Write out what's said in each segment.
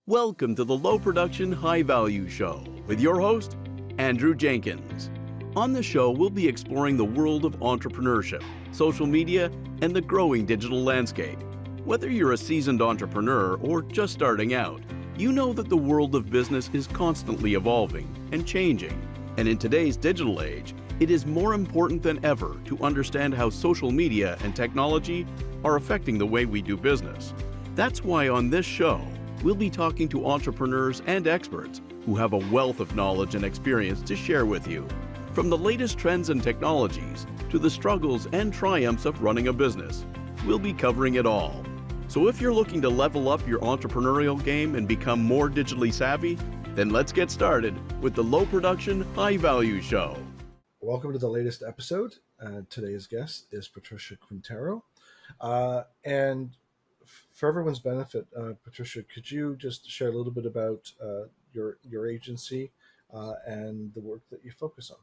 Welcome to the Low Production, High Value Show with your host, Andrew Jenkins. On the show, we'll be exploring the world of entrepreneurship, social media, and the growing digital landscape. Whether you're a seasoned entrepreneur or just starting out, you know that the world of business is constantly evolving and changing. And in today's digital age, it is more important than ever to understand how social media and technology are affecting the way we do business. That's why on this show, we'll be talking to entrepreneurs and experts who have a wealth of knowledge and experience to share with you. From the latest trends and technologies to the struggles and triumphs of running a business, we'll be covering it all. So if you're looking to level up your entrepreneurial game and become more digitally savvy, then let's get started with the Low Production, High Value Show. Welcome to the latest episode. Today's guest is Patricia Quintero. And for everyone's benefit, Patricia, could you just share a little bit about your agency and the work that you focus on?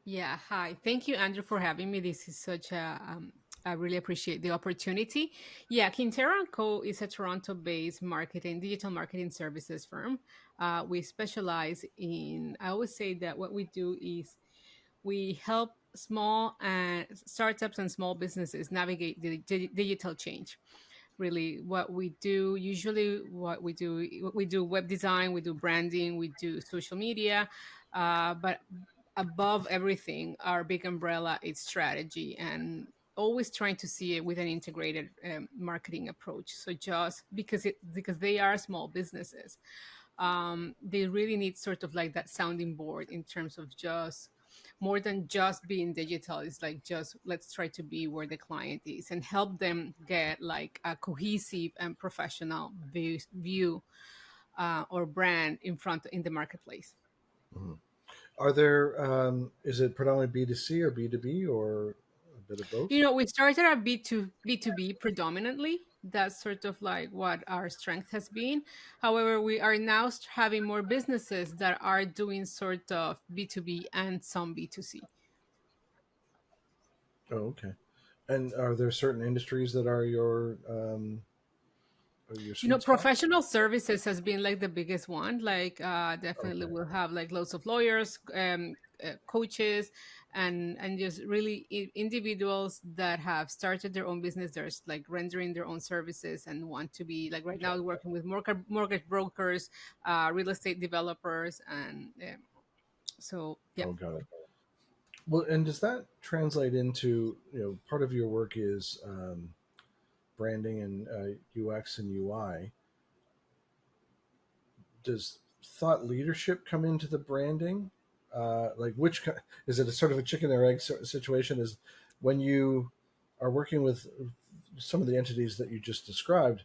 Yeah, hi. Thank you, Andrew, for having me. This is such I really appreciate the opportunity. Yeah, Quintero & Co. is a Toronto-based digital marketing services firm. We specialize in, I always say that what we do is we help small and startups and small businesses navigate the digital change. Really, what we do web design, we do branding, we do social media, but above everything, our big umbrella is strategy and always trying to see it with an integrated marketing approach. So just because they are small businesses, they really need sort of like that sounding board in terms of just more than just being digital. It's like just let's try to be where the client is and help them get like a cohesive and professional view or brand in the marketplace. Mhm. Are there, is it predominantly B2C or B2B or a bit of both? We started our B2B predominantly. That's sort of like what our strength has been. However, we are now having more businesses that are doing sort of B2B and some B2C. Oh, okay. And are there certain industries that are your sweet spot? Professional services has been like the biggest one. Like, definitely Okay. we'll have like lots of lawyers, coaches, and just really individuals that have started their own business. There's like rendering their own services and want to be like right Okay. now working with mortgage brokers, real estate developers, and so yeah. Oh, got it. Well, and does that translate into, part of your work is branding and UX and UI. Does thought leadership come into the branding? Like, is it a sort of a chicken or egg situation? Is when you are working with some of the entities that you just described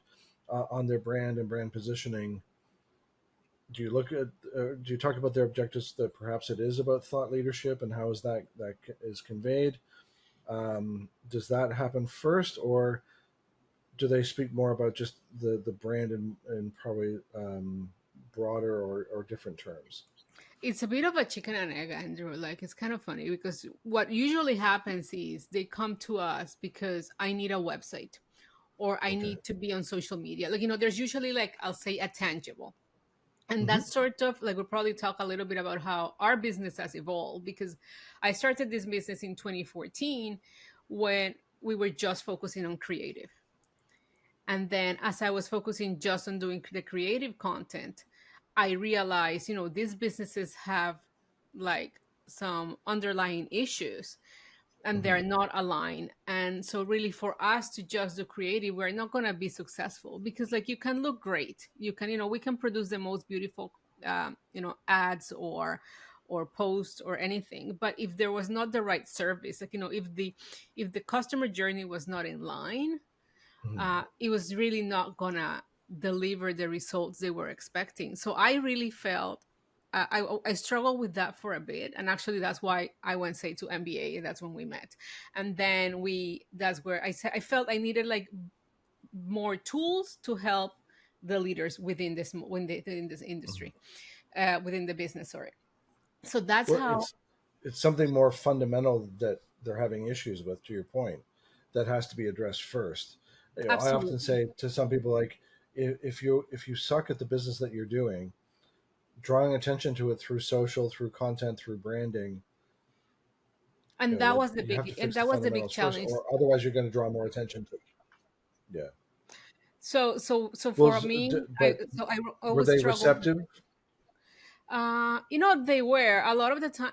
on their brand and brand positioning, do you look at do you talk about their objectives that perhaps it is about thought leadership and how is that is conveyed? Does that happen first, or do they speak more about just the brand and probably broader or different terms? It's a bit of a chicken and egg, Andrew. Like, it's kind of funny because what usually happens is they come to us because I need a website or I Okay. need to be on social media. Like, there's usually like, I'll say a tangible. And Hmm. that's sort of like, we'll probably talk a little bit about how our business has evolved because I started this business in 2014 when we were just focusing on creative. And then as I was focusing just on doing the creative content, I realized, these businesses have like some underlying issues and Hmm. they're not aligned. And so really for us to just do creative, we're not going to be successful because like you can look great. You can, we can produce the most beautiful, ads or posts or anything. But if there was not the right service, like, if the customer journey was not in line, Hmm. it was really not gonna deliver the results they were expecting. So I really felt I struggled with that for a bit, and actually that's why I went say to MBA, and that's when we met. And then that's where I said I felt I needed like more tools to help the leaders within this Hmm. industry, within the business. Sorry. So that's Well, how. it's something more fundamental that they're having issues with. To your point, that has to be addressed first. I often Absolutely. say to some people, like, if you suck at the business that you're doing, drawing attention to it through social, through content, through branding, And that was the you have to big, and fix the that was the big fundamentals first, challenge. or otherwise you're going to draw more attention to it. Yeah. So Well, for me, but I were always they struggle. receptive? They were a lot of the time.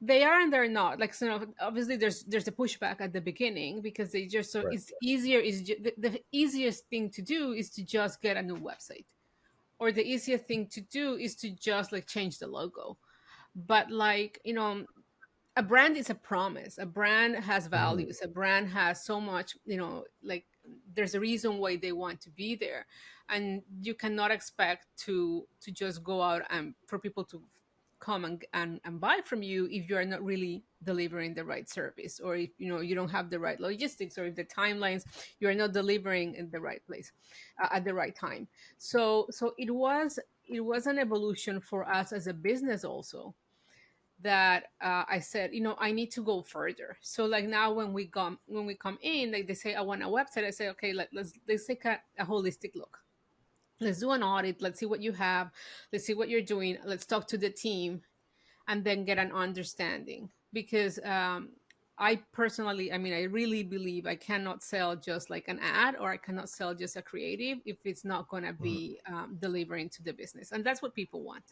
They are and they're not. Like, obviously there's a pushback at the beginning because they just, so Right. it's easier, the easiest thing to do is to just get a new website, or the easiest thing to do is to just like change the logo. But like, a brand is a promise. A brand has Hmm. values. A brand has so much, like, there's a reason why they want to be there. And you cannot expect to just go out and for people to come and buy from you if you are not really delivering the right service, or if you don't have the right logistics, or if the timelines, you are not delivering in the right place at the right time. So it was an evolution for us as a business also, that I said, I need to go further. So like now when we come in, like they say I want a website, I say, okay, let's take a holistic look. Let's do an audit. Let's see what you have. Let's see what you're doing. Let's talk to the team, and then get an understanding. Because I personally, I mean, I really believe I cannot sell just like an ad, or I cannot sell just a creative if it's not going to Hmm. be delivering to the business, and that's what people want.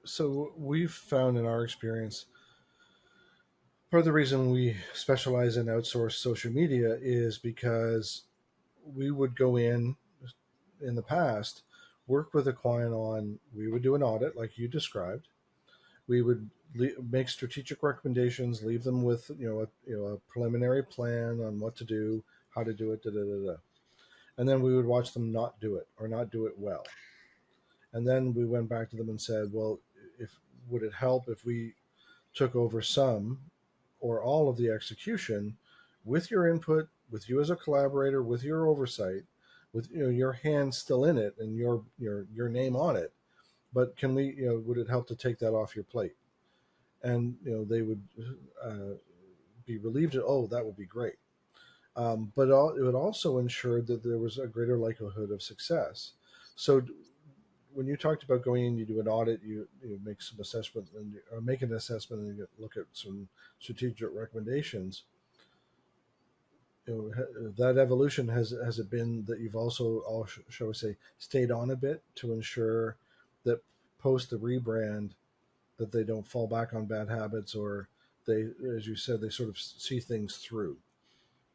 So we've found in our experience, part of the reason we specialize in outsourced social media is because we would go in the past, work with a client on, we would do an audit like you described. We would make strategic recommendations, leave them with a preliminary plan on what to do, how to do it, da da da da. And then we would watch them not do it or not do it well. And then we went back to them and said, well, if would it help if we took over some or all of the execution with your input, with you as a collaborator, with your oversight, with your hands still in it and your name on it. But can we, would it help to take that off your plate? And they would uh, be relieved. Oh, that would be great. But it would also ensure that there was a greater likelihood of success. So when you talked about going in, you do an audit, you make some assessment, or make an assessment, and you look at some strategic recommendations. That evolution has it been that you've also, shall we say, stayed on a bit to ensure that post the rebrand that they don't fall back on bad habits, or they, as you said, they sort of see things through.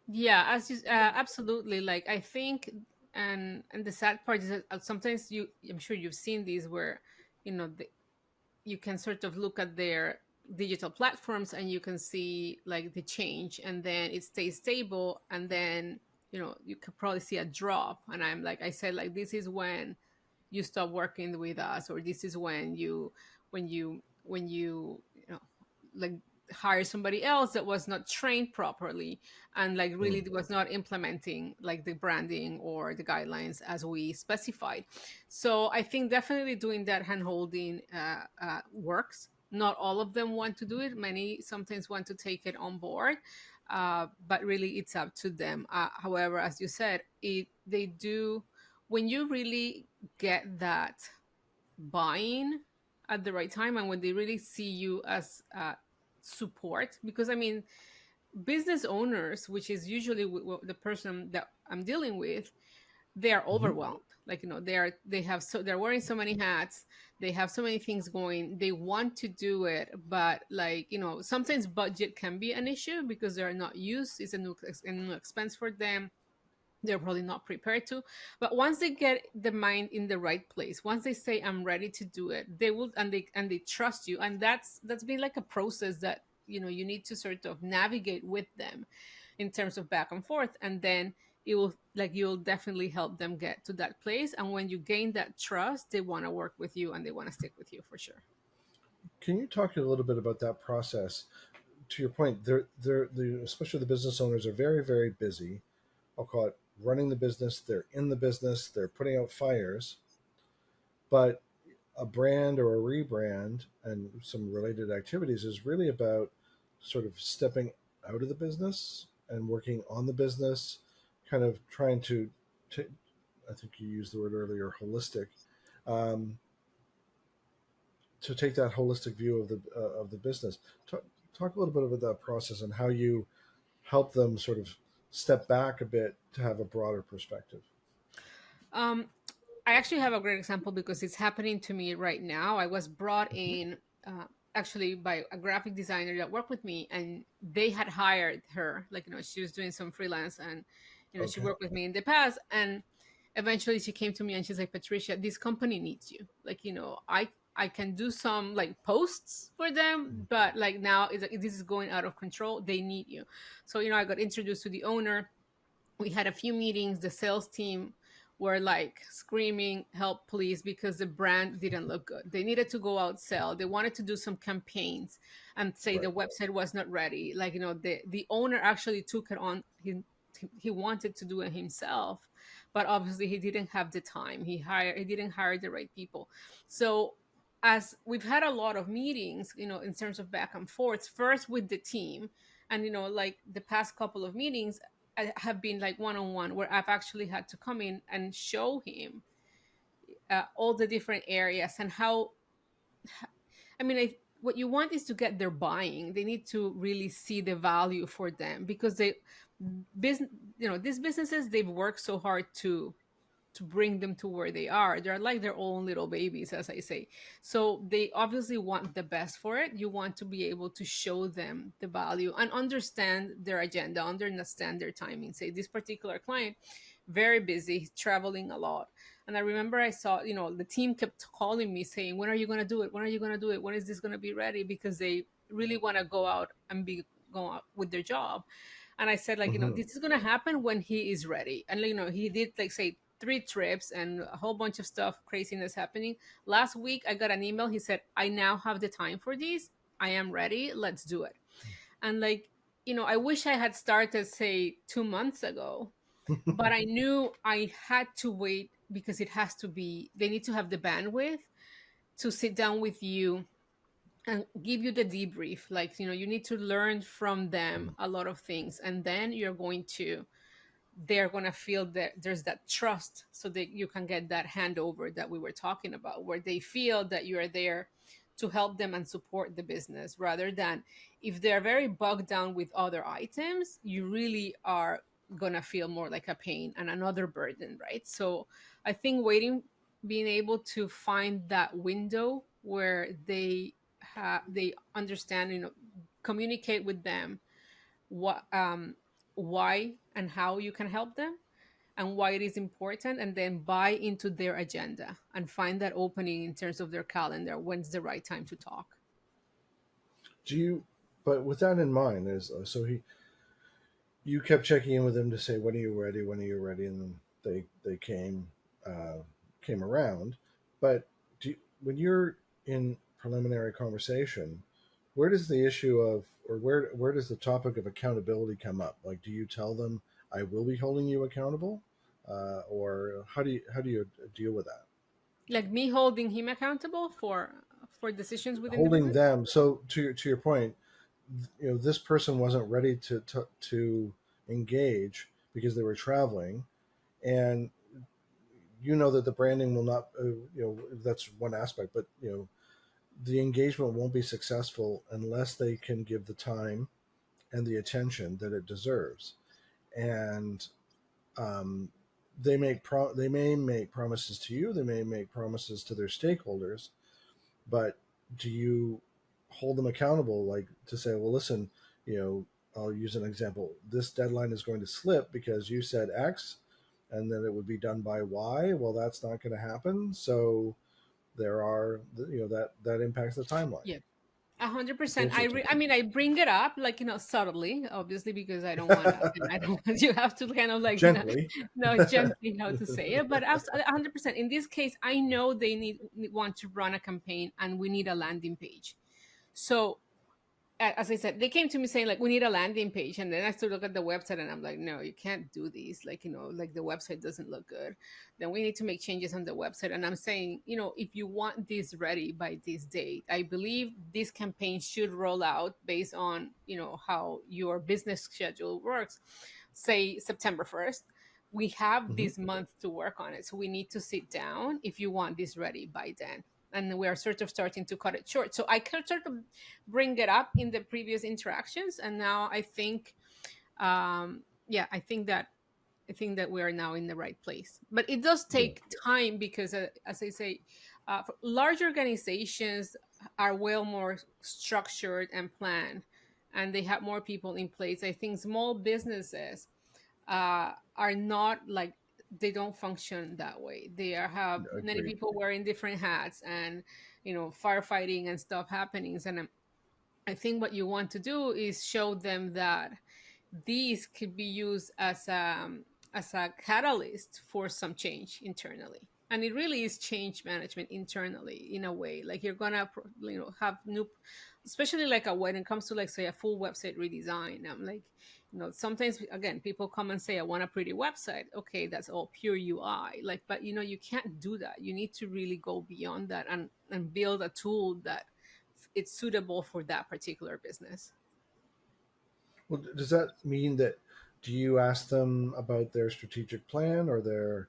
Yeah, absolutely. Like, I think, and the sad part is that sometimes I'm sure you've seen these where, you know, the, you can sort of look at their digital platforms and you can see like the change, and then it stays stable, and then you could probably see a drop. And I'm like, I said, like, this is when you stop working with us, or this is when you like hire somebody else that was not trained properly, and like really Mm. was not implementing like the branding or the guidelines as we specified. So I think definitely doing that hand holding works. Not all of them want to do it. Many sometimes want to take it on board, but really it's up to them. However, as you said, they do, when you really get that buying at the right time, and when they really see you as support. Because I mean, business owners, which is usually the person that I'm dealing with, they are Hmm. overwhelmed. Like, they're wearing so many hats, they have so many things going, they want to do it, but like, sometimes budget can be an issue because they're not used. It's a new expense for them. They're probably not prepared to. But once they get the mind in the right place, once they say I'm ready to do it, they will, and they trust you. And that's been like a process that you need to sort of navigate with them in terms of back and forth. And then you'll definitely help them get to that place. And when you gain that trust, they want to work with you and they want to stick with you for sure. Can you talk a little bit about that process? To your point, especially the business owners are very, very busy. I'll call it running the business. They're in the business. They're putting out fires. But a brand or a rebrand and some related activities is really about sort of stepping out of the business and working on the business, kind of trying to, I think you used the word earlier, holistic, um, to take that holistic view of the business. Talk a little bit about that process and how you help them sort of step back a bit to have a broader perspective. Um, I actually have a great example because it's happening to me right now. I was brought in actually by a graphic designer that worked with me, and they had hired her. Like, she was doing some freelance, and she Okay. worked with me in the past. And eventually, she came to me and she's like, "Patricia, this company needs you. Like, I can do some like posts for them, but like now this is going out of control. They need you." So I got introduced to the owner. We had a few meetings. The sales team were like screaming help please because the brand didn't look good. They needed to go out sell. They wanted to do some campaigns and say the Right. website was not ready. Like, the owner actually took it on. He wanted to do it himself, but obviously he didn't have the time. He didn't hire the right people. So as we've had a lot of meetings, in terms of back and forth, first with the team, and like the past couple of meetings have been like one on one, where I've actually had to come in and show him all the different areas and how. I mean, what you want is to get their buying. They need to really see the value for them because business, these businesses, they've worked so hard to bring them to where they are. They're like their own little babies, as I say. So they obviously want the best for it. You want to be able to show them the value and understand their agenda, understand their timing. Say this particular client, very busy, traveling a lot. And I remember I saw, the team kept calling me saying, when are you going to do it? When are you going to do it? When is this going to be ready? Because they really want to go out and go out with their job. And I said, like, Hmm. this is going to happen when he is ready. And, he did, like, say, 3 trips and a whole bunch of stuff, craziness happening. Last week, I got an email. He said, I now have the time for these. I am ready. Let's do it. And, like, I wish I had started, say, 2 months ago, but I knew I had to wait because they need to have the bandwidth to sit down with you and give you the debrief. Like, you need to learn from them a lot of things. And then they're going to feel that there's that trust so that you can get that handover that we were talking about, where they feel that you are there to help them and support the business, rather than if they're very bogged down with other items, you really are going to feel more like a pain and another burden, right? So I think being able to find that window where they understand, communicate with them what why and how you can help them and why it is important, and then buy into their agenda and find that opening in terms of their calendar, when's the right time to talk. Do you? But with that in mind, is so you kept checking in with them to say when are you ready, when are you ready, and then they uh, came around. But when you're in preliminary conversation, where does the issue of or where does the topic of accountability come up? Like, do you tell them I will be holding you accountable, or how do you deal with that? Like me holding him accountable for decisions within the Holding business. them. So to your point, this person wasn't ready to engage because they were traveling, and that the branding will not that's one aspect, but the engagement won't be successful unless they can give the time and the attention that it deserves. And um, they may make promises to you, they may make promises to their stakeholders, but do you hold them accountable, like to say, well, listen, you know I'll use an example, this deadline is going to slip because you said X and then it would be done by Y. Well, that's not going to happen. So there are that impacts the timeline. Yeah, 100%. Those are I typical. mean, I bring it up like, subtly, obviously, because I don't want to. I don't want you have to kind of like, Gently. know gently how to say it. But 100%. In this case, I know they want to run a campaign, and we need a landing page. So as I said, they came to me saying like, we need a landing page, and then I started to look at the website, and I'm like, no, you can't do these. Like, like the website doesn't look good. Then we need to make changes on the website, and I'm saying, if you want this ready by this date, I believe this campaign should roll out based on how your business schedule works. Say September 1st. we have Hmm. this month to work on it, so we need to sit down if you want this ready by then. And we are sort of starting to cut it short. So I can sort of bring it up in the previous interactions, and now I think, yeah, I think that we are now in the right place. But it does Yeah. take time because, as I say, large organizations are well more structured and planned, and they have more people in place. I think small businesses are not like, they don't function that way. They are have many Agreed. people wearing different hats, and firefighting and stuff happenings. And I think what you want to do is show them that these could be used as a catalyst for some change internally. And it really is change management internally in a way. Like you're gonna have new, especially like when it comes to, like, say, a full website redesign. I'm like, sometimes again people come and say, I want a pretty website. Okay, that's all pure UI. Like, but you can't do that. You need to really go beyond that and build a tool that it's suitable for that particular business. Well, does that mean that, do you ask them about their strategic plan or their,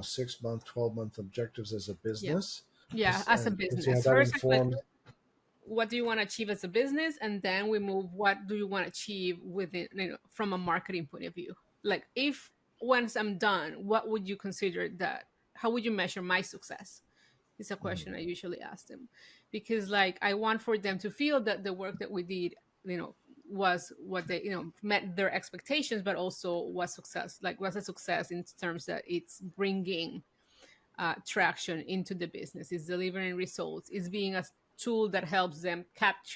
6 month, 12-month objectives as a Yeah. business? Yeah, To, as a and to see how business. that First, I'm like, informs. what do you want to achieve as a business? And then we move, what do you want to achieve within, from a marketing point of view? Like, if once I'm done, what would you consider that? How would you measure my success? Is a Mhm. question I usually ask them, because, like, I want for them to feel that the work that we did, was what they, met their expectations, but also was success, like was a success in terms that it's bringing traction into the business, is delivering results, is being a tool that helps them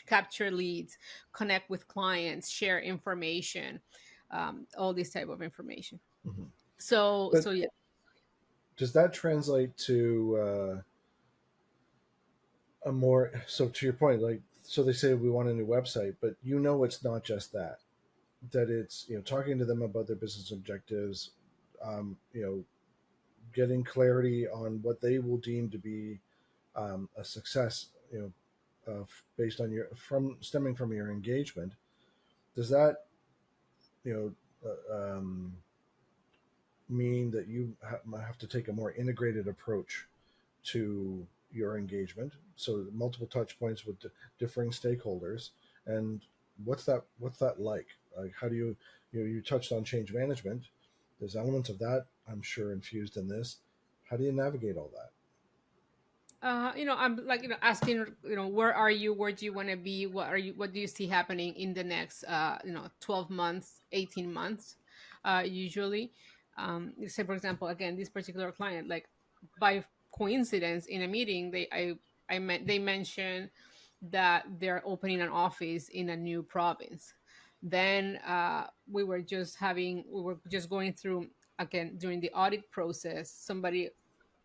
capture leads, connect with clients, share information, all this type of information. Mhm. So But yeah. does that translate to a more, so to your point, like, so they say we want a new website, but it's not just that, that it's, talking to them about their business objectives, um, you know, getting clarity on what they will deem to be a success, based on your, from stemming from your engagement. Does that, you mean that you have to take a more integrated approach to your engagement? So multiple touch points with differing stakeholders, and what's that like? Like, how do you, you touched on change management. There's elements of that, I'm sure, infused in this. How do you navigate all that? I'm like, asking, where are you, where do you want to be, what do you see happening in the next 12 months, 18 months, usually. Say, for example, again, this particular client, like, by coincidence in a meeting, they mentioned that they're opening an office in a new province. Then we were just going through, again, during the audit process,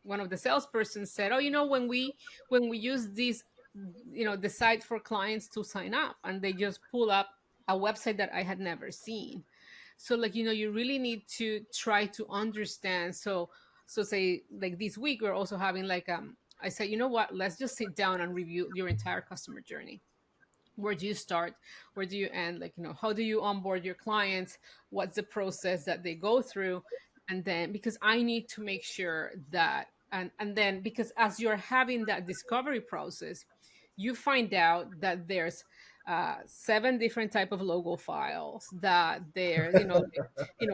one of the salespersons said, "Oh, when we use this, the site for clients to sign up, and they just pull up a website that I had never seen." So, like, you really need to try to understand. So say, like, this week we're also having, like, I said, you know what? Let's just sit down and review your entire customer journey. Where do you start, where do you end, like, how do you onboard your clients, what's the process that they go through. And then, because I need to make sure that, and then, because as you're having that discovery process, you find out that there's 7 different type of logo files, that there,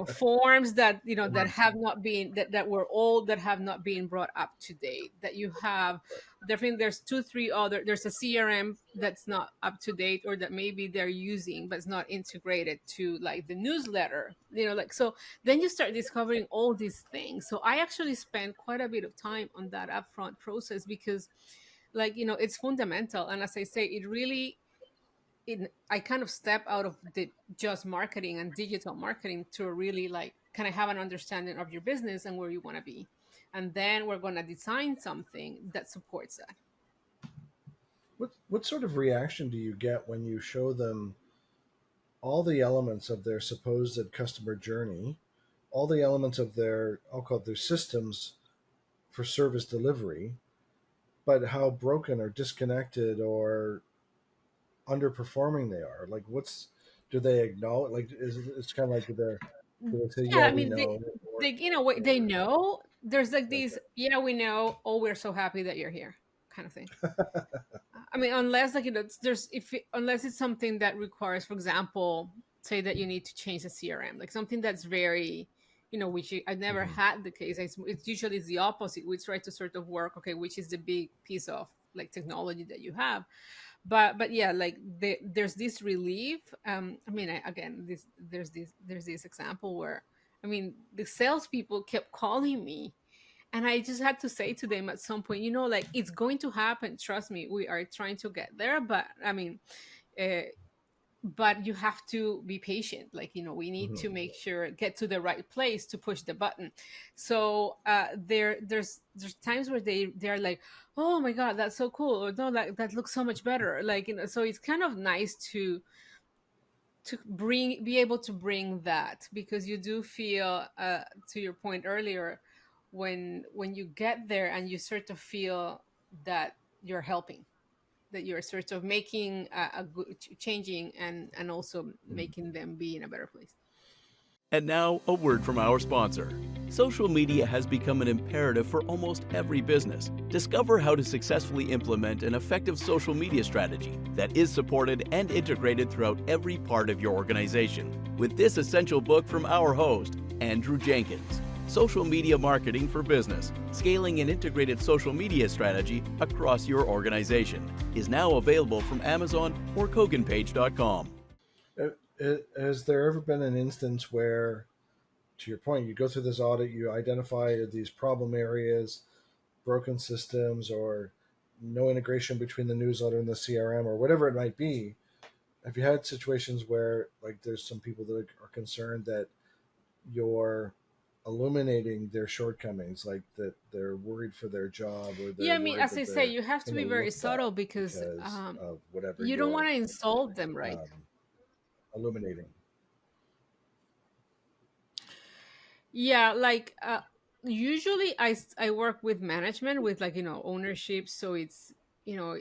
forms that, that have not been, that were old, that have not been brought up to date, that you have definitely, there's 2 3 other, there's a CRM that's not up to date, or that maybe they're using but it's not integrated to, like, the newsletter, like. So then you start discovering all these things. So I actually spend quite a bit of time on that upfront process, because, like, it's fundamental. And as I say, it really, I kind of step out of the just marketing and digital marketing to really, like, kind of have an understanding of your business and where you want to be. And then we're going to design something that supports that. What sort of reaction do you get when you show them all the elements of their supposed customer journey, all the elements of their, I'll call it, their systems for service delivery, but how broken or disconnected or underperforming they are? Like, do they acknowledge? Like, it's kind of like there. Do they say, Yeah, yeah, I we mean, know, they you know what they know. There's like these, okay. yeah, we know. Oh, we're so happy that you're here, kind of thing. I mean, unless like there's unless it's something that requires, for example, say that you need to change the CRM, like something that's very, which I've never Mhm. had the case. It's usually it's the opposite. We try to sort of work, okay, which is the big piece of like technology that you have, but yeah, like there's this relief. I mean, again, there's this example where, I mean, the salespeople kept calling me, and I just had to say to them at some point, like, it's going to happen. Trust me, we are trying to get there. But I mean, uh, but you have to be patient. Like, we need Mhm. to make sure get to the right place to push the button. So there's times where they're like, oh my god, that's so cool, or no, that looks so much better. Like, so it's kind of nice to be able to bring that, because you do feel, to your point earlier, when you get there and you sort of feel that you're helping, that you're sort of making a good changing, and also Mhm. making them be in a better place. And now, a word from our sponsor. Social media has become an imperative for almost every business. Discover how to successfully implement an effective social media strategy that is supported and integrated throughout every part of your organization with this essential book from our host, Andrew Jenkins. Social Media Marketing for Business, Scaling an Integrated Social Media Strategy Across Your Organization, is now available from Amazon or KoganPage.com. Has there ever been an instance where, to your point, you go through this audit, you identify these problem areas, broken systems, or no integration between the newsletter and the CRM, or whatever it might be? Have you had situations where, like, there's some people that are concerned that you're illuminating their shortcomings, like that they're worried for their job, or Yeah, they're I mean, worried as I that say, they're you have to going be to very look bad subtle, because because of whatever you don't want you're to insult them, right? um, illuminating? Yeah, like, usually I work with management, with, like, ownership, so you know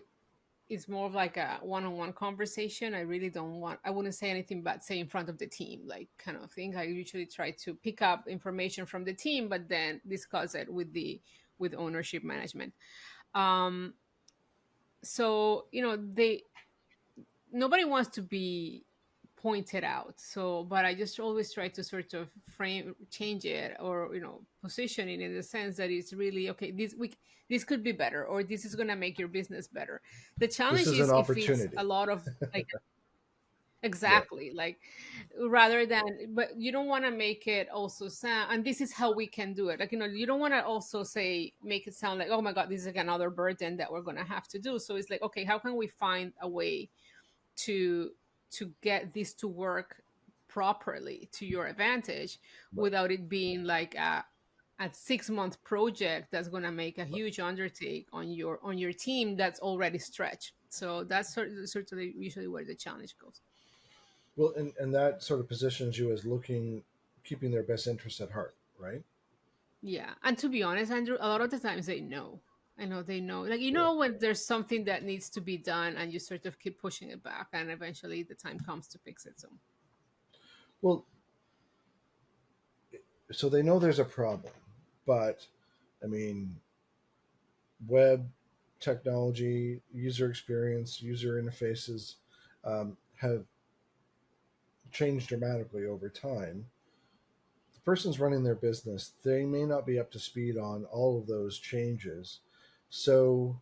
it's more of like a one-on-one conversation. I really don't want, I wouldn't say anything but say in front of the team, like, kind of thing. I usually try to pick up information from the team, but then discuss it with ownership management. um so they nobody wants to be pointed out, so, but I just always try to sort of frame change it, or position it in the sense that it's really okay, this could be better, or this is going to make your business better. The This challenge is an is if it's a opportunity. lot of, like, Right. exactly, like, rather than, but you don't want to make it also sound, and this is how we can do it, like, you don't want to also say, make it sound like, oh my god, this is like another burden that we're going to have to do. So it's like, okay, how can we find a way to get this to work properly to your advantage, Right. without it being like a 6-month project that's going to make a Right. huge undertake on your team that's already stretched. So that's certainly usually where the challenge goes. Well, and that sort of positions you as keeping their best interests at heart, right? Yeah, and to be honest, Andrew, a lot of the times they know. I know they know, like, Yeah. when there's something that needs to be done, and you sort of keep pushing it back, and eventually the time comes to fix it. So Well, so they know there's a problem, but I mean, web technology, user experience, user interfaces have changed dramatically over time. The person's running their business, they may not be up to speed on all of those changes. So,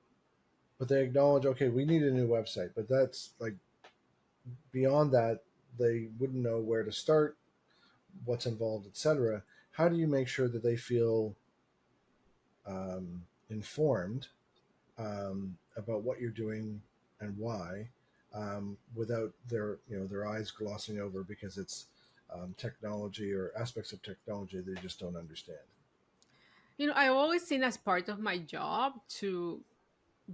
but they acknowledge, okay, we need a new website, but that's like beyond that, they wouldn't know where to start, what's involved, etc. How do you make sure that they feel informed about what you're doing and why, without their eyes glossing over because it's technology or aspects of technology they just don't understand? I've always seen as part of my job to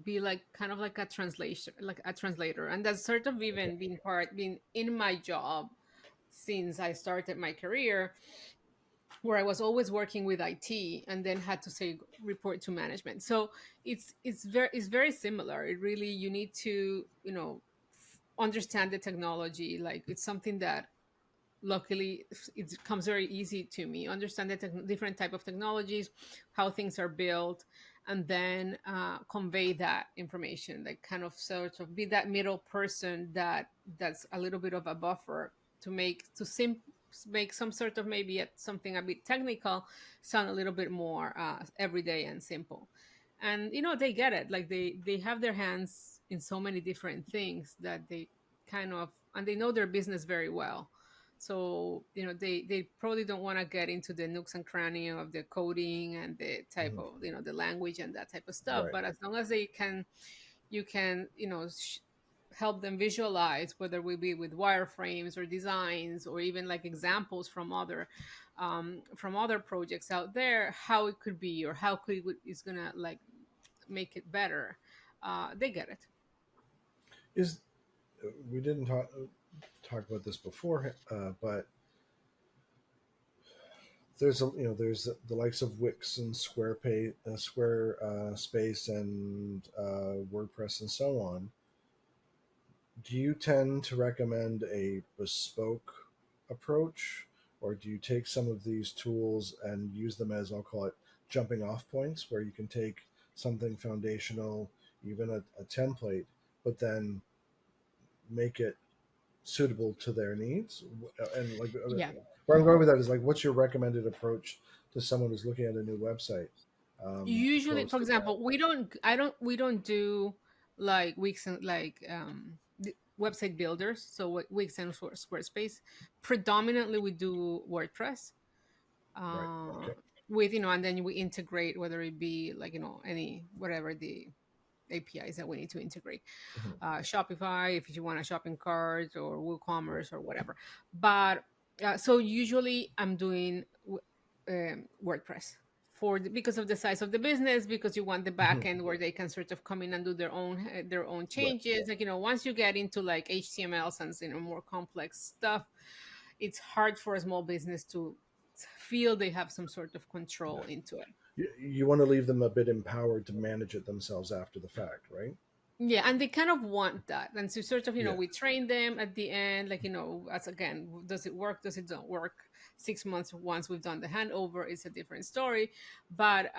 be like kind of like a translator, and that's sort of Okay. even been in my job since I started my career, where I was always working with IT and then had to say report to management. So it's very similar. It really, you need to understand the technology. Like, it's something that luckily it comes very easy to me understand the different type of technologies, how things are built, and then convey that information, like kind of sort of be that middle person that's a little bit of a buffer to make some sort of maybe something a bit technical sound a little bit more everyday and simple. And they get it, like they have their hands in so many different things that they kind of, and they know their business very well. So they probably don't want to get into the nooks and crannies of the coding and the type Mhm. of the language and that type of stuff, Right. but as long as they can, you can help them visualize, whether we be with wireframes or designs or even like examples from other projects out there, how it could be or how could it's gonna like make it better. They get it. Is we didn't talk about this before, but there's the likes of Wix and Square Space and WordPress and so on. Do you tend to recommend a bespoke approach, or do you take some of these tools and use them as, I'll call it, jumping off points, where you can take something foundational, even a template, but then make it suitable to their needs? And like Yeah. where I'm going with that is like, what's your recommended approach to someone who's looking at a new website to Usually, close for the gap? example, we don't do like Wix and like website builders, so Wix and Squarespace. Predominantly we do WordPress, Right. uh Okay. with and then we integrate, whether it be like any whatever the APIs that we need to integrate. Mhm. Shopify, if you want a shopping cart, or WooCommerce or whatever. But so usually I'm doing WordPress because of the size of the business, because you want the back Mhm. end where they can sort of come in and do their own Right. changes. Like once you get into like HTML and more complex stuff, it's hard for a small business to feel they have some sort of control Yeah. into it. You want to leave them a bit empowered to manage it themselves after the fact, right? Yeah, and they kind of want that. And so sort of, Yeah. we train them at the end, like, as again, does it work? Does it don't work? 6 months once we've done the handover, it's a different story. But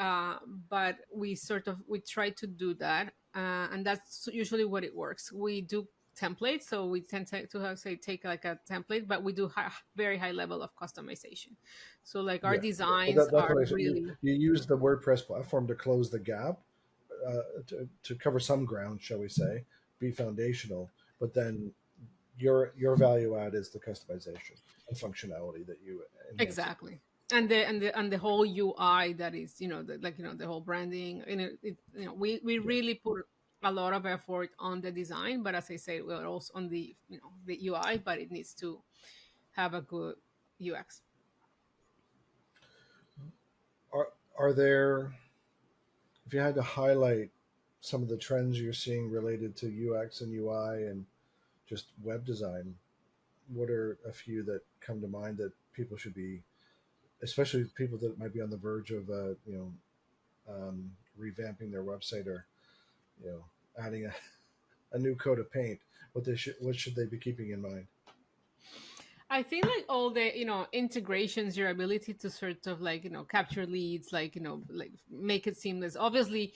we sort of we try to do that. And that's usually what it works. We do templates, so we tend to have say take like a template, but we do very high level of customization. So like our Yeah. But designs that's are what I said. really. You use the WordPress platform to close the gap, to cover some ground, shall we say, be foundational. But then your value add is the customization and functionality that you enhance it with. Exactly. And the whole UI that is, the whole branding, we Yeah. really put a lot of effort on the design, but as I say, we're also on the UI, but it needs to have a good UX. Are there, if you had to highlight some of the trends you're seeing related to UX and UI and just web design, what are a few that come to mind that people should be, especially people that might be on the verge of revamping their website, or you know adding a new coat of paint, what should they be keeping in mind? I think like all the integrations, your ability to sort of like capture leads, like like make it seamless. Obviously,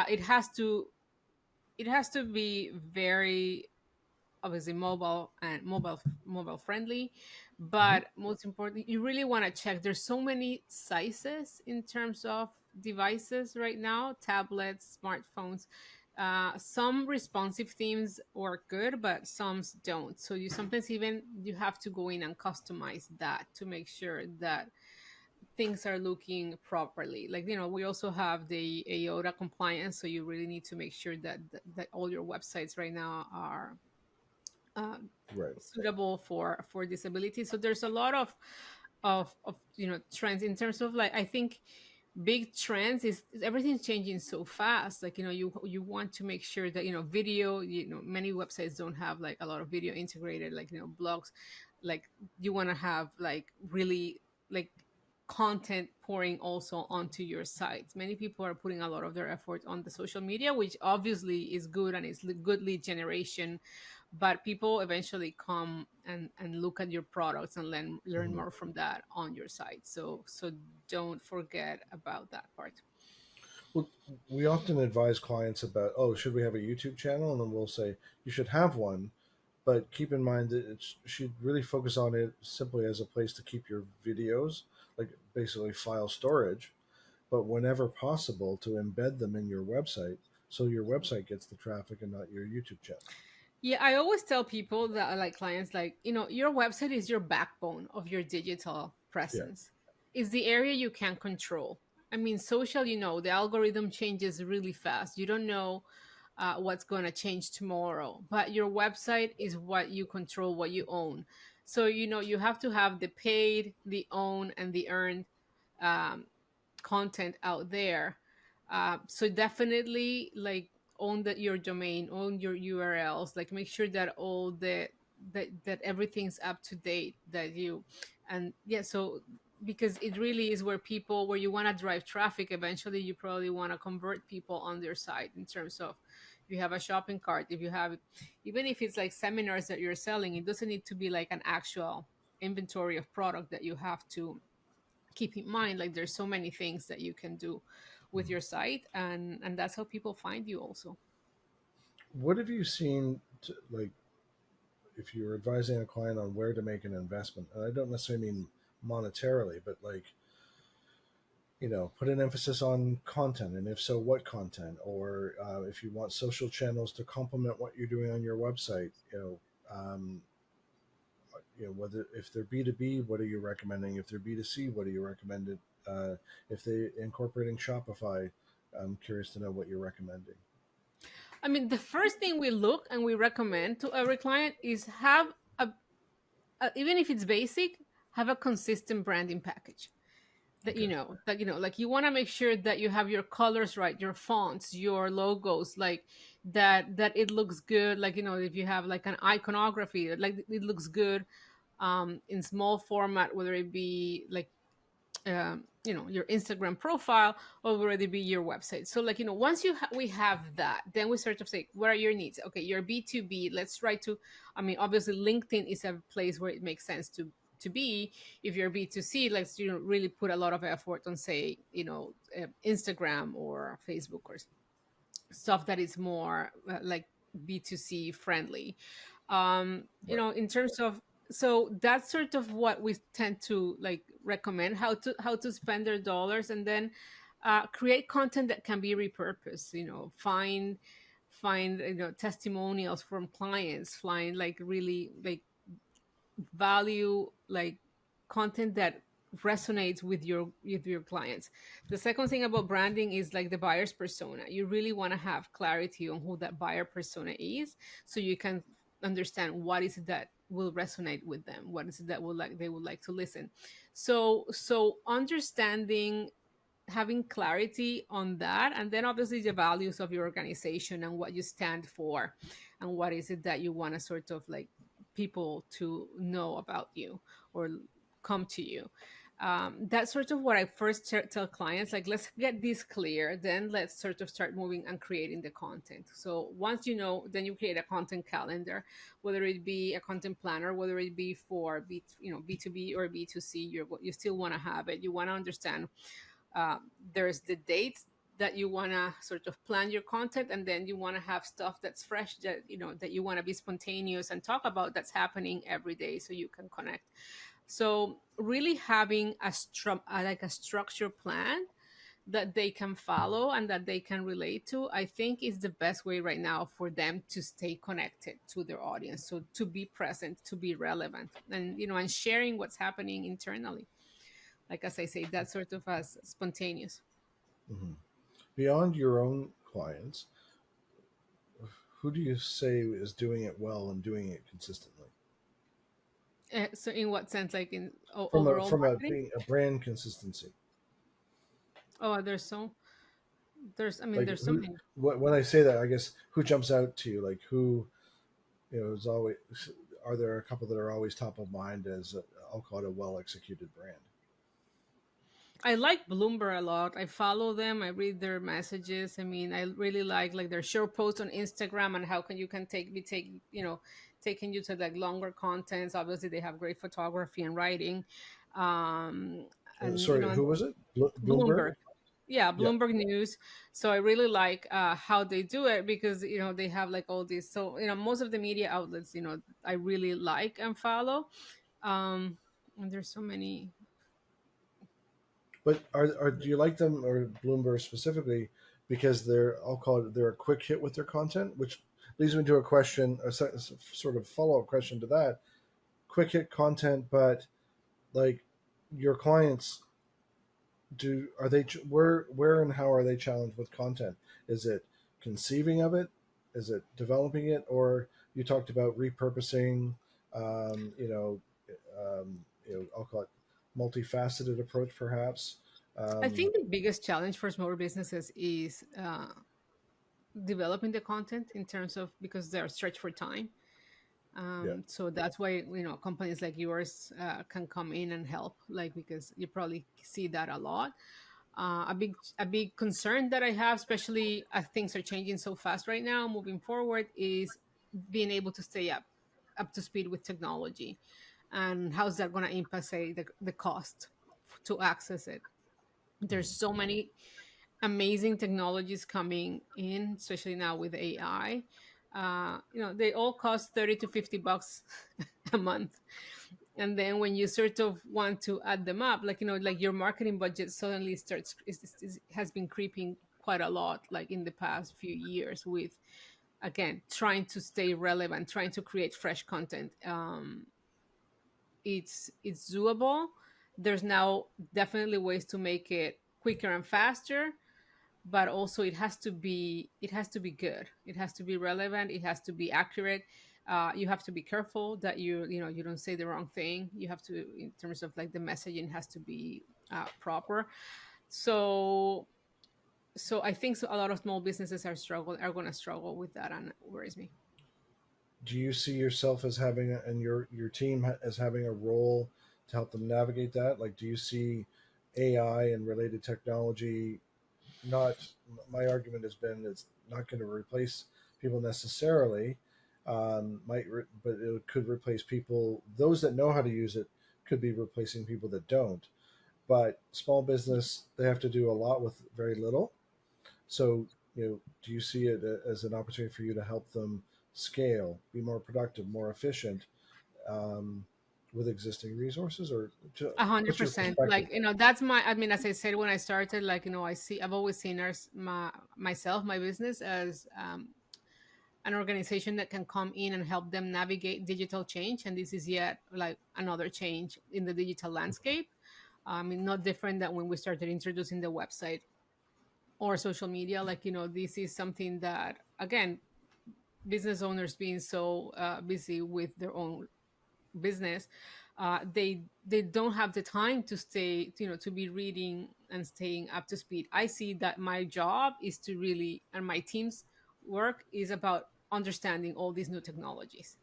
it has to be very obviously mobile friendly, Hmm. but most importantly, you really want to check. There's so many sizes in terms of devices right now: tablets, smartphones. Some responsive themes work good, but some don't. So you sometimes even you have to go in and customize that to make sure that things are looking properly. Like we also have the AOTA compliance, so you really need to make sure that all your websites right now are uh, Right. suitable for disability. So there's a lot of trends in terms of, like, I think big trends is everything's changing so fast. Like you want to make sure that video, many websites don't have like a lot of video integrated, like blogs. Like you want to have like really like content pouring also onto your sites. Many people are putting a lot of their effort on the social media, which obviously is good and it's good lead generation, but people eventually come and look at your products and learn Mhm. more from that on your site. So don't forget about that part. Well, we often advise clients about, oh, should we have a YouTube channel? And then we'll say you should have one, but keep in mind that it should really focus on it simply as a place to keep your videos, like basically file storage, but whenever possible to embed them in your website so your website gets the traffic and not your YouTube channel. Yeah, I always tell people that, like clients, like, your website is your backbone of your digital Yeah. presence. It's the area you can't control. I mean, social, the algorithm changes really fast. You don't know what's going to change tomorrow, but your website is what you control, what you own. So, you have to have the paid, the own, and the earned um, content out there. So definitely, like, own your domain, own your URLs, like make sure that all that everything's up to date, that you and yeah. So because it really is where you want to drive traffic. Eventually you probably want to convert people on their site, in terms of, if you have a shopping cart, if you have, even if it's like seminars that you're selling, it doesn't need to be like an actual inventory of product that you have to keep in mind. Like, there's so many things that you can do with Mhm. your site, and that's how people find you also. What have you seen, like, if you're advising a client on where to make an investment? And I don't necessarily mean monetarily, but like, put an emphasis on content, and if so, what content? Or if you want social channels to complement what you're doing on your website, whether if they're B2B, what are you recommending? If they're B2C, what are you recommending? If they incorporating Shopify, I'm curious to know what you're recommending. I mean, the first thing we look and we recommend to every client is have even if it's basic, have a consistent branding package. That Okay. like, you want to make sure that you have your colors right, your fonts, your logos, like that it looks good. Like, if you have like an iconography, like it looks good in small format, whether it be like your Instagram profile, or whether it be your website. So, like, once we have that, then we sort of say, what are your needs? Okay, you're B2B. Let's try to, I mean, obviously LinkedIn is a place where it makes sense to be. If you're B2C, let's really put a lot of effort on, say, Instagram or Facebook, or stuff that is more like B2C friendly. Right. In terms of, so that's sort of what we tend to like recommend, how to spend their dollars, and then create content that can be repurposed. Find testimonials from clients, find like really like value, like content that resonates with your clients. The second thing about branding is like the buyer's persona. You really want to have clarity on who that buyer persona is, so you can understand what is it that will resonate with them, what is it that they would like to listen. So understanding, having clarity on that, and then obviously the values of your organization and what you stand for, and what is it that you want to sort of like people to know about you, or come to you. That's sort of what I first tell clients, like, let's get this clear, then let's sort of start moving and creating the content. So once then you create a content calendar, whether it be a content planner, whether it be for B2B or B2C. You still want to have it. You want to understand, there's the dates that you want to sort of plan your content, and then you want to have stuff that's fresh, that you want to be spontaneous and talk about, that's happening every day, so you can connect. So really having like a structured plan that they can follow and that they can relate to, I think is the best way right now for them to stay connected to their audience, so to be present, to be relevant, and sharing what's happening internally, like, as I say, that's sort of as spontaneous. Hmm. Beyond your own clients, who do you say is doing it well and doing it consistently? So in what sense, like in From a overall from a marketing? being a brand consistency. Oh, there's, I mean, Like there's so who many. when I say that, I guess who jumps out to you? Like who is always, are there a couple that are always top of mind as I'll call it a well executed brand? I like Bloomberg a lot. I follow them. I read their messages. I mean, I really like their short posts on Instagram and how can you can take taking you to like longer contents. Obviously, they have great photography and writing, um, and Sorry, who was it? Bloomberg? Bloomberg. Yeah, Yeah. Bloomberg News. So I really like how they do it because they have like all these. So most of the media outlets I really like and follow. And there's so many. But do you like them or Bloomberg specifically because I'll call it, they're a quick hit with their content, which leads me to a question, sort of follow up question to that. Quick hit content, but like your clients, do are they where and how are they challenged with content? Is it conceiving of it? Is it developing it? Or you talked about repurposing, um, you know, I'll call it multifaceted approach, perhaps. I Um, think the biggest challenge for small businesses is developing the content in terms of because they're stretched for time. yeah. So that's why companies like yours can come in and help, like because you probably see that a lot. A big concern that I have, especially as things are changing so fast right now, moving forward, is being able to stay up to speed with technology, and how's that going to impact, say, the cost to access it. There's Mhm. so many amazing technologies coming in, especially now with AI. They all cost 30 to $50 a month. And then when you sort of want to add them up, like your marketing budget suddenly has been creeping quite a lot, like in the past few years with, again, trying to stay relevant, trying to create fresh content. It's doable. There's now definitely ways to make it quicker and faster, but also it has to be good, it has to be relevant, it has to be accurate. You have to be careful that you don't say the wrong thing. You have to, in terms of like the messaging, has to be proper. So so I think a lot of small businesses are going to struggle with that, and it worries me. Do you see yourself as having and your team as having a role to help them navigate that? Like, do you see AI and related technology not? My argument has been it's not going to replace people necessarily. But it could replace people. Those that know how to use it could be replacing people that don't. But small business, they have to do a lot with very little. So, do you see it as an opportunity for you to help them scale, be more productive, more efficient, um, with existing resources, or to, A hundred what's your percent. perspective? Like, that's my, I mean, as I said, when I started, like, I've always seen myself, my business as an organization that can come in and help them navigate digital change. And this is yet like another change in the digital landscape. I mean, not different than when we started introducing the website or social media. Like, this is something that, again, business owners being so busy with their own business, they don't have the time to stay, to be reading and staying up to speed. I see that my job is to really, and my team's work is about understanding all these new technologies.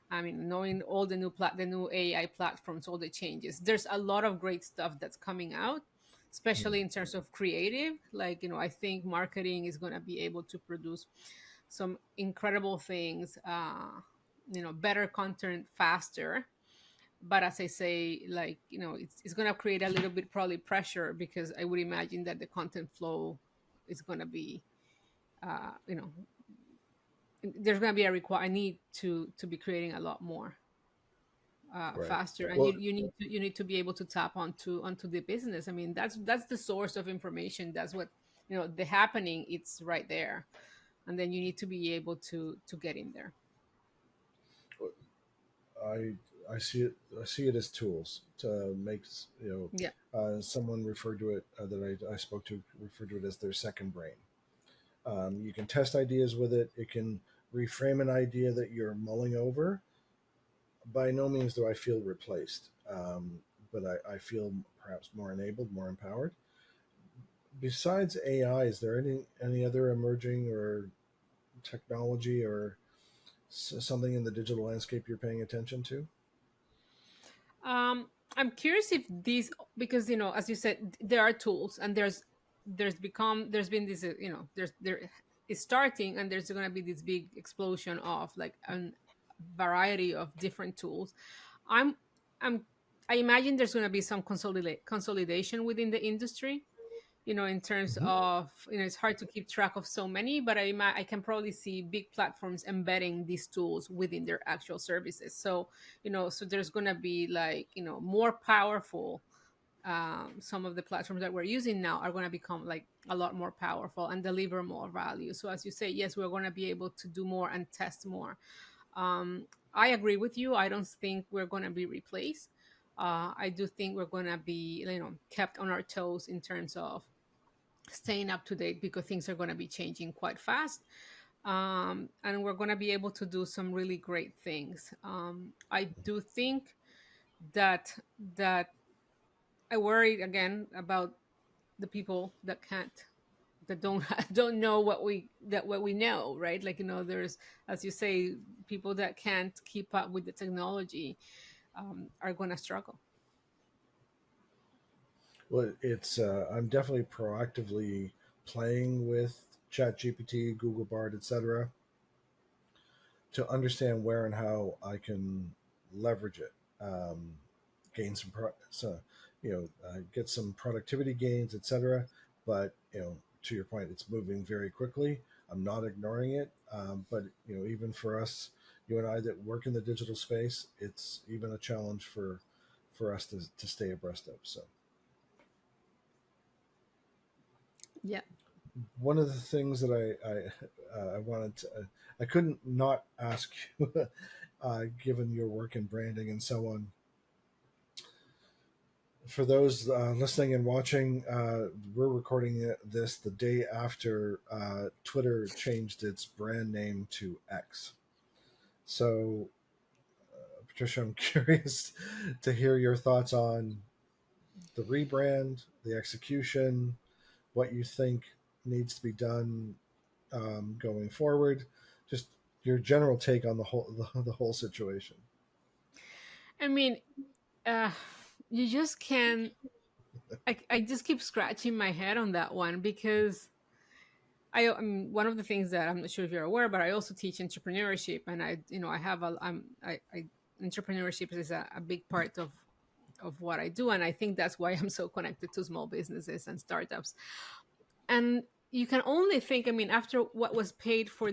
I mean, knowing all the new AI platforms, all the changes. There's a lot of great stuff that's coming out, especially in terms of creative. Like, I think marketing is going to be able to produce some incredible things, better content faster. But as I say, like, it's going to create a little bit probably pressure, because I would imagine that the content flow is going to be, uh, you know, there's going to be a need to be creating a lot more Right. faster, and Well, you need to be able to tap onto the business. I mean, that's the source of information. That's what, the happening. It's right there, and then you need to be able to get in there. I I see it. I see it as tools to make. Yeah. Someone referred to it that I spoke to referred to it as their second brain. You can test ideas with it. It can reframe an idea that you're mulling over. By no means do I feel replaced, but I feel perhaps more enabled, more empowered. Besides AI, is there any other emerging or technology or something in the digital landscape you're paying attention to? I'm curious if these, because as you said, there are tools, and there's been this, there is starting, and there's going to be this big explosion of like a variety of different tools. I'm I'm I imagine there's going to be some consolidation within the industry, in terms Hmm. of, it's hard to keep track of so many, but I can probably see big platforms embedding these tools within their actual services. So, so there's going to be like, more powerful. Some of the platforms that we're using now are going to become like a lot more powerful and deliver more value. So as you say, yes, we're going to be able to do more and test more. um, I agree with you. I don't think we're going to be replaced. I do think we're going to be, kept on our toes in terms of staying up to date, because things are going to be changing quite fast. And we're going to be able to do some really great things. I do think that that I worry again about the people that can't, that don't don't know what we know, right? Like, there's, as you say, people that can't keep up with the technology, are going to struggle. Well, it's I'm definitely proactively playing with ChatGPT, Google Bard, etc., to understand where and how I can leverage it, um, gain some get some productivity gains, etc. But to your point, it's moving very quickly. I'm not ignoring it, but even for us, you and I that work in the digital space, it's even a challenge for us to stay abreast of. So Yeah. one of the things that I wanted to, I couldn't not ask you, given your work in branding and so on. For those listening and watching, we're recording this the day after Twitter changed its brand name to X. So, Patricia, I'm curious to hear your thoughts on the rebrand, the execution, what you think needs to be done going forward. Just your general take on the whole situation. I mean, uh, you just can. I just keep scratching my head on that one, because I mean, one of the things that I'm not sure if you're aware, but I also teach entrepreneurship, and I have entrepreneurship is a big part of what I do, and I think that's why I'm so connected to small businesses and startups. And you can only think, I mean, after what was paid for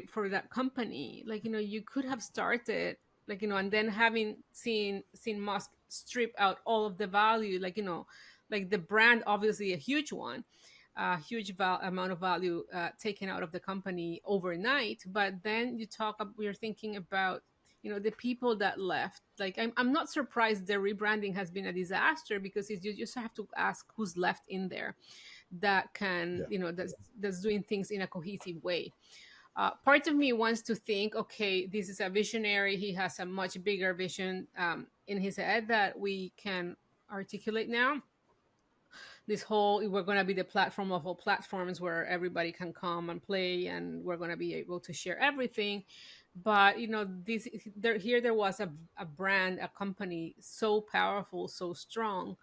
for that company, like, you could have started, like, and then having seen Musk strip out all of the value, like, like the brand, obviously a huge one, amount of value taken out of the company overnight. But then we're thinking about, the people that left. Like, I'm not surprised the rebranding has been a disaster, because you just have to ask who's left in there that can, Yeah. that's doing things in a cohesive way. Part of me wants to think, okay, this is a visionary, he has a much bigger vision in his head that we can articulate now. This whole, we're going to be the platform of all platforms, where everybody can come and play, and we're going to be able to share everything. But there was a brand, a company so powerful, so strong,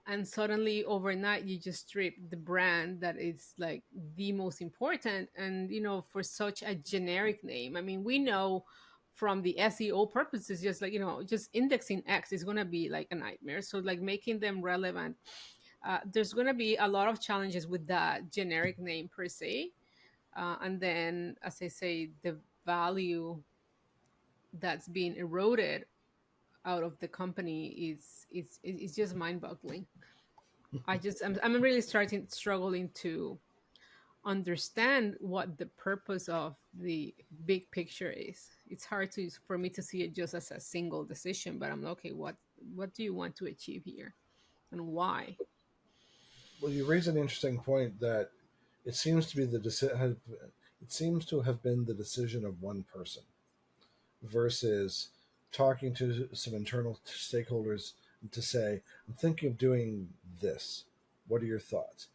and suddenly overnight you just strip the brand that is like the most important, and for such a generic name. I mean, we know from the SEO purposes, just like, just indexing X is going to be like a nightmare. So like making them relevant, there's going to be a lot of challenges with that generic name per se. And then, as I say, the value that's being eroded out of the company is just mind-boggling. I'm really struggling to understand what the purpose of the big picture is. It's hard for me to see it just as a single decision, but I'm like, okay, what do you want to achieve here, and why? Well, you raise an interesting point that it seems to be it seems to have been the decision of one person versus talking to some internal stakeholders to say, I'm thinking of doing this. What are your thoughts?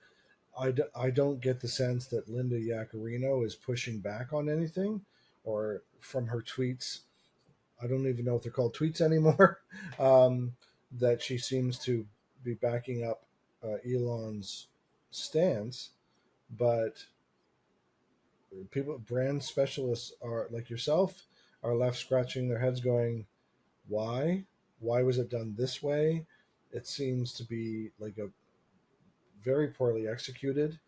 I don't get the sense that Linda Yaccarino is pushing back on anything, or from her tweets. I don't even know if they're called tweets anymore. Um, that she seems to be backing up Elon's stance, but people, brand specialists are like yourself, are left scratching their heads, going, "Why? Why was it done this way?" It seems to be like a very poorly executed.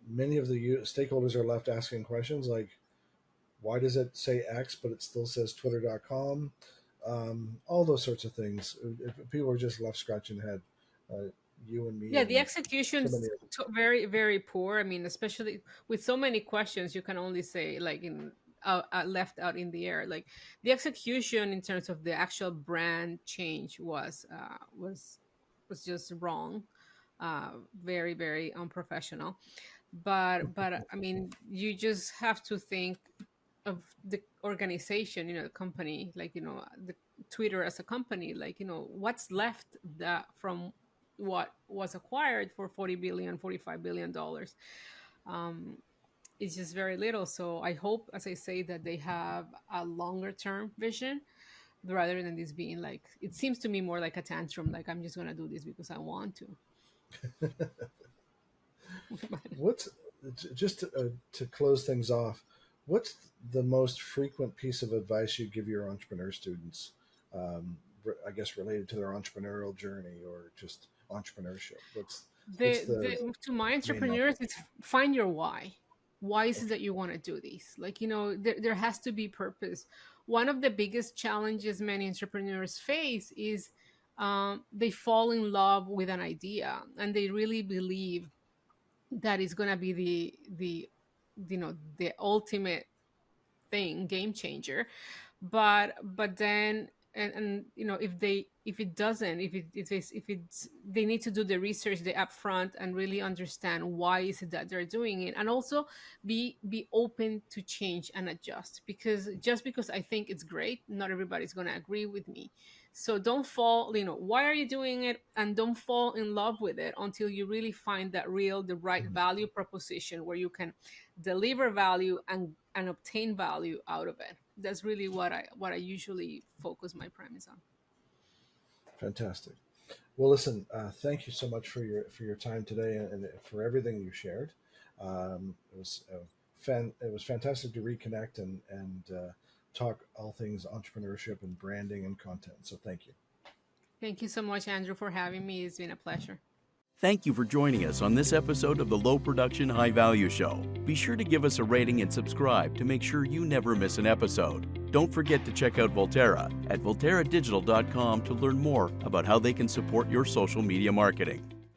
Many of the stakeholders are left asking questions like, "Why does it say X but it still says Twitter.com?" All those sorts of things. People are just left scratching their head. You and me Yeah, the and so execution's many others. very, very poor. I mean, especially with so many questions, you can only say like in left out in the air. Like the execution in terms of the actual brand change was just wrong. Very, very unprofessional. But I mean, you just have to think of the organization, the company, like the Twitter as a company, like what's left that from what was acquired for 40 billion, 45 billion dollars. um it's just very little. So I hope, as I say, that they have a longer term vision rather than this being like, it seems to me more like a tantrum, like I'm just going to do this because I want to. What's just to close things off? What's the most frequent piece of advice you give your entrepreneur students? I guess related to their entrepreneurial journey or just entrepreneurship. What's the To my main entrepreneurs, mantra? it's find your why is it Okay. that you want to do this? Like, there has to be purpose. One of the biggest challenges many entrepreneurs face is they fall in love with an idea and they really believe that is going to be the ultimate thing, game changer. But then, and if it doesn't, if it's they need to do the research, the upfront, and really understand why is it that they're doing it, and also be open to change and adjust, because just because I think it's great, not everybody's going to agree with me. So don't fall, why are you doing it, and don't fall in love with it until you really find the right value proposition where you can deliver value and obtain value out of it. That's really what I usually focus my premise on. Fantastic. Well, listen. Thank you so much for your time today and for everything you shared. It was it was fantastic to reconnect and talk all things entrepreneurship and branding and content. So thank you. Thank you so much, Andrew, for having me. It's been a pleasure. Thank you for joining us on this episode of the Low Production High Value Show. Be sure to give us a rating and subscribe to make sure you never miss an episode. Don't forget to check out Volterra at volterradigital.com to learn more about how they can support your social media marketing.